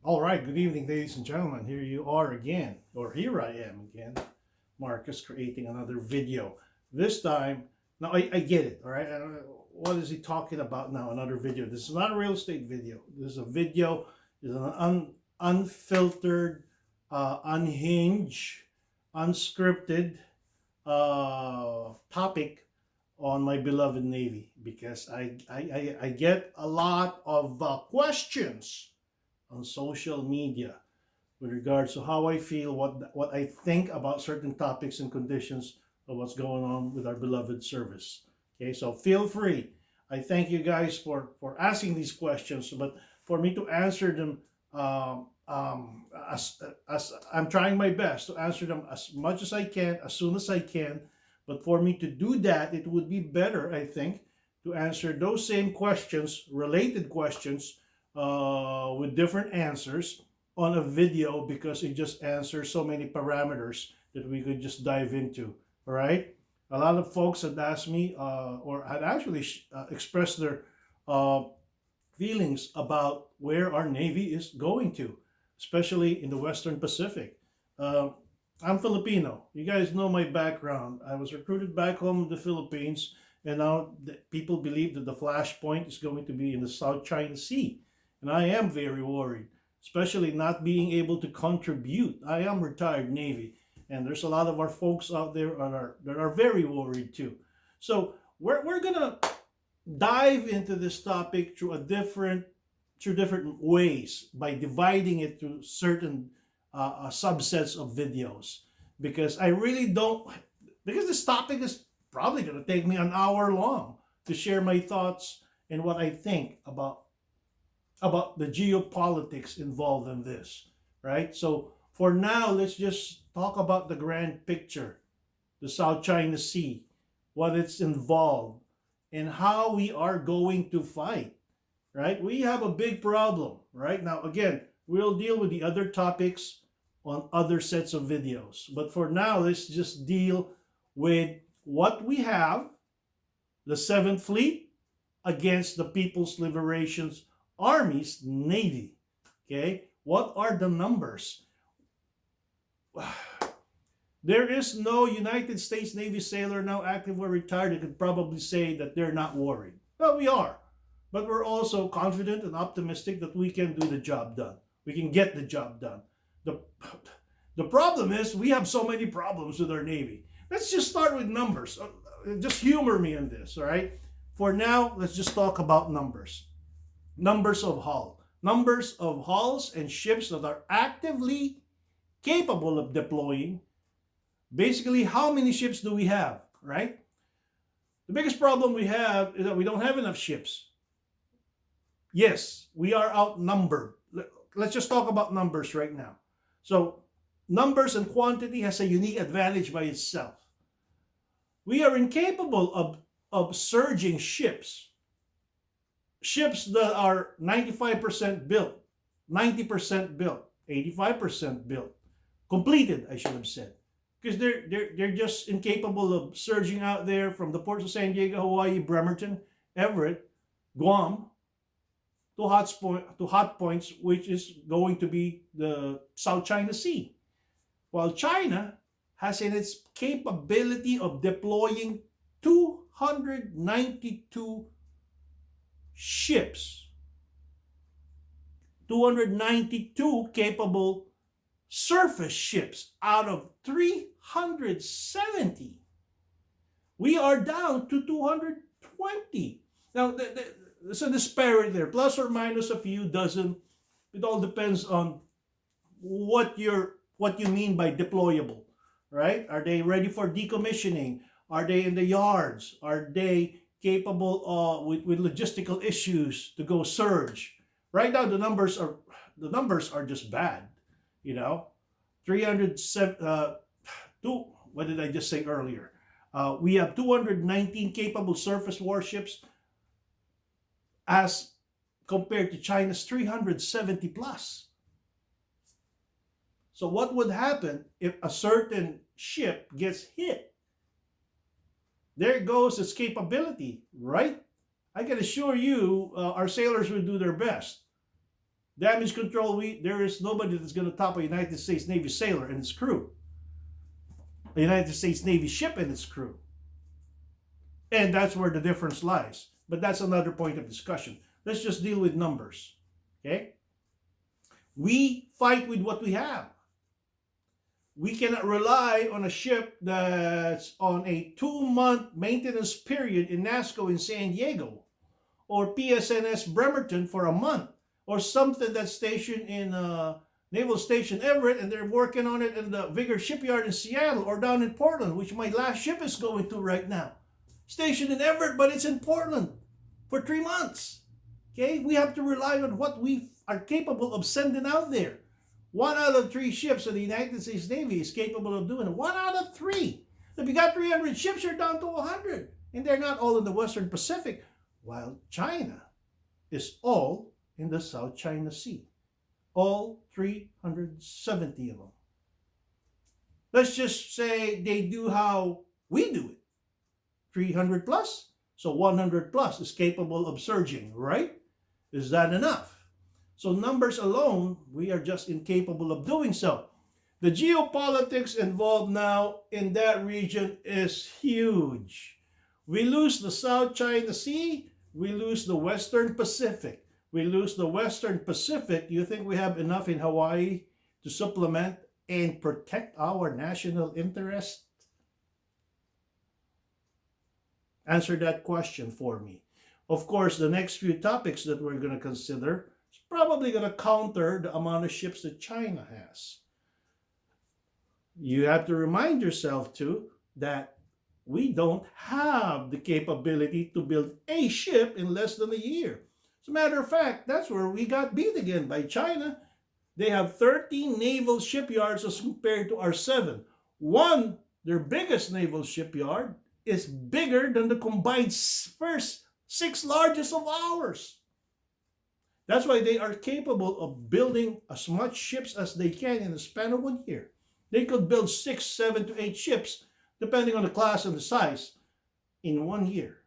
All right, good evening, ladies and gentlemen. Here you are again, or here I am again, Marcus, creating another video. This time, now I get it, all right? What is he talking about now? Another video. This is not a real estate video. This is a video, this is an unfiltered, unhinged, unscripted topic on my beloved Navy because I get a lot of questions on social media with regards to how I feel, what I think about certain topics and conditions of what's going on with our beloved service. Okay, so feel free. I thank you guys for asking these questions, but for me to answer them, as I'm trying my best to answer them as much as I can, as soon as I can. But for me to do that, it would be better, I think, to answer those same questions, related questions, with different answers on a video because it just answers so many parameters that we could just dive into. All right. A lot of folks had asked me or had actually expressed their feelings about where our Navy is going to, especially in the Western Pacific. I'm Filipino. You guys know my background. I was recruited back home in the Philippines, and now people believe that the flashpoint is going to be in the South China Sea. And I am very worried, especially not being able to contribute. I am retired Navy, and there's a lot of our folks out there that are very worried too. So we're gonna dive into this topic through different ways by dividing it through certain subsets of videos because I really don't because this topic is probably gonna take me an hour long to share my thoughts and what I think about the geopolitics involved in this, right? So for now, let's just talk about the grand picture, the South China Sea, what it's involved, and how we are going to fight, right? We have a big problem, right? Now, again, we'll deal with the other topics on other sets of videos. But for now, let's just deal with what we have, the 7th Fleet against the People's Liberation's Army's Navy. Okay, what are the numbers? There is no United States Navy sailor now active or retired that could probably say that they're not worried. Well, we are, but we're also confident and optimistic that we can do the job done. We can get the job done. The problem is we have so many problems with our Navy. Let's just start with numbers. Just humor me in this, all right? For now, let's just talk about numbers. Numbers of hull. Numbers of hulls and ships that are actively capable of deploying. Basically, how many ships do we have, right? The biggest problem we have is that we don't have enough ships. Yes, we are outnumbered. Let's just talk about numbers right now. So, numbers and quantity has a unique advantage by itself. We are incapable of surging ships that are 95% built, 90% built, 85% built, completed, I should have said. Because they're just incapable of surging out there from the ports of San Diego, Hawaii, Bremerton, Everett, Guam, to hot points, which is going to be the South China Sea. While China has in its capability of deploying 292 ships, 292 capable surface ships out of 370. We are down to 220. Now, there's a disparity there, plus or minus a few dozen. It all depends on what you mean by deployable, right? Are they ready for decommissioning? Are they in the yards? Are they capable with logistical issues to go surge? Right now, the numbers are just bad. 307. What did I just say earlier? We have 219 capable surface warships as compared to China's 370 plus. So what would happen if a certain ship gets hit? There goes its capability, right? I can assure you our sailors will do their best. Damage control, there is nobody that's going to top a United States Navy sailor and its crew. A United States Navy ship and its crew. And that's where the difference lies. But that's another point of discussion. Let's just deal with numbers. Okay? We fight with what we have. We cannot rely on a ship that's on a 2-month maintenance period in NASCO in San Diego, or PSNS Bremerton for a month, or something that's stationed in Naval Station Everett and they're working on it in the Vigor Shipyard in Seattle or down in Portland, which my last ship is going to right now. Stationed in Everett, but it's in Portland for 3 months. Okay, we have to rely on what we are capable of sending out there. 1 out of 3 ships of the United States Navy is capable of doing it. 1 out of 3. If you got 300 ships, you're down to 100. And they're not all in the Western Pacific, while China is all in the South China Sea. All 370 of them. Let's just say they do how we do it. 300 plus, so 100 plus is capable of surging, right? Is that enough? So numbers alone, we are just incapable of doing so. The geopolitics involved now in that region is huge. We lose the South China Sea, we lose the Western Pacific. We lose the Western Pacific. Do you think we have enough in Hawaii to supplement and protect our national interest? Answer that question for me. Of course, the next few topics that we're going to consider is probably going to counter the amount of ships that China has. You have to remind yourself too that we don't have the capability to build a ship in less than a year. As a matter of fact, that's where we got beat again by China. They have 13 naval shipyards as compared to our 7. One, their biggest naval shipyard, is bigger than the combined first 6 largest of ours. That's why they are capable of building as much ships as they can in the span of 1 year. They could build 6, 7 to 8 ships, depending on the class and the size, in 1 year.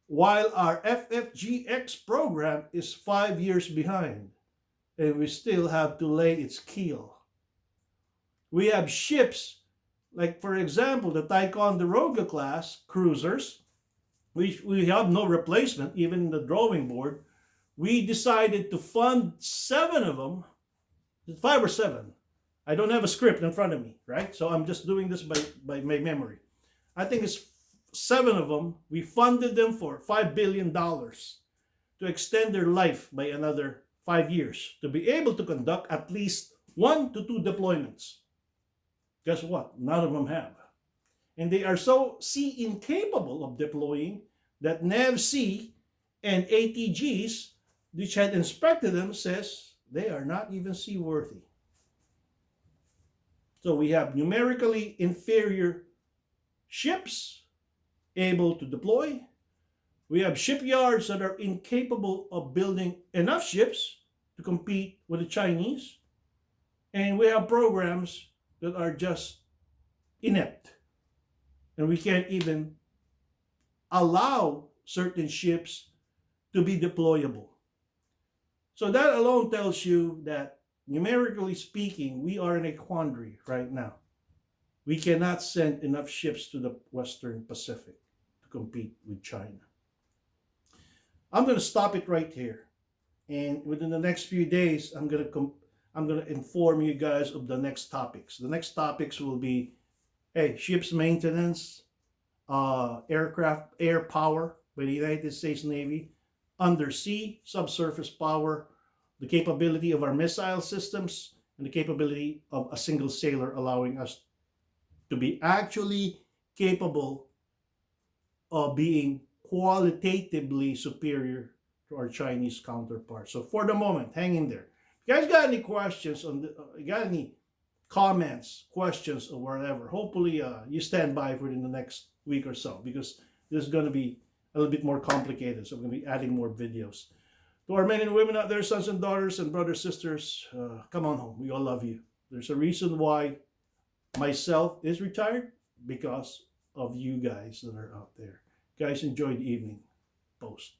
While our FFGX program is 5 years behind, and we still have to lay its keel. We have ships, like for example, the Ticonderoga class cruisers. We have no replacement, even in the drawing board. We decided to fund 7 of them, 5 or 7. I don't have a script in front of me, right? So I'm just doing this by my memory. I think it's 7 of them. We funded them for $5 billion to extend their life by another 5 years, to be able to conduct at least 1 to 2 deployments. Guess what? None of them have. And they are so sea incapable of deploying that NAVC and ATGs, which had inspected them, says they are not even seaworthy. So we have numerically inferior ships able to deploy. We have shipyards that are incapable of building enough ships to compete with the Chinese. And we have programs that are just inept. And we can't even allow certain ships to be deployable. So that alone tells you that, numerically speaking, we are in a quandary right now. We cannot send enough ships to the Western Pacific to compete with China. I'm going to stop it right here. And within the next few days, I'm going to inform you guys of the next topics. The next topics will be, ships maintenance, aircraft, air power by the United States Navy, undersea, subsurface power, the capability of our missile systems, and the capability of a single sailor, allowing us to be actually capable of being qualitatively superior to our Chinese counterparts. So for the moment, hang in there. If you guys got any questions got any comments, questions, or whatever, hopefully you stand by for it in the next week or so, because this is going to be a little bit more complicated. So I'm going to be adding more videos. To our men and women out there, sons and daughters and brothers, sisters, come on home. We all love you. There's a reason why myself is retired, because of you guys that are out there. Guys, enjoy the evening. Post.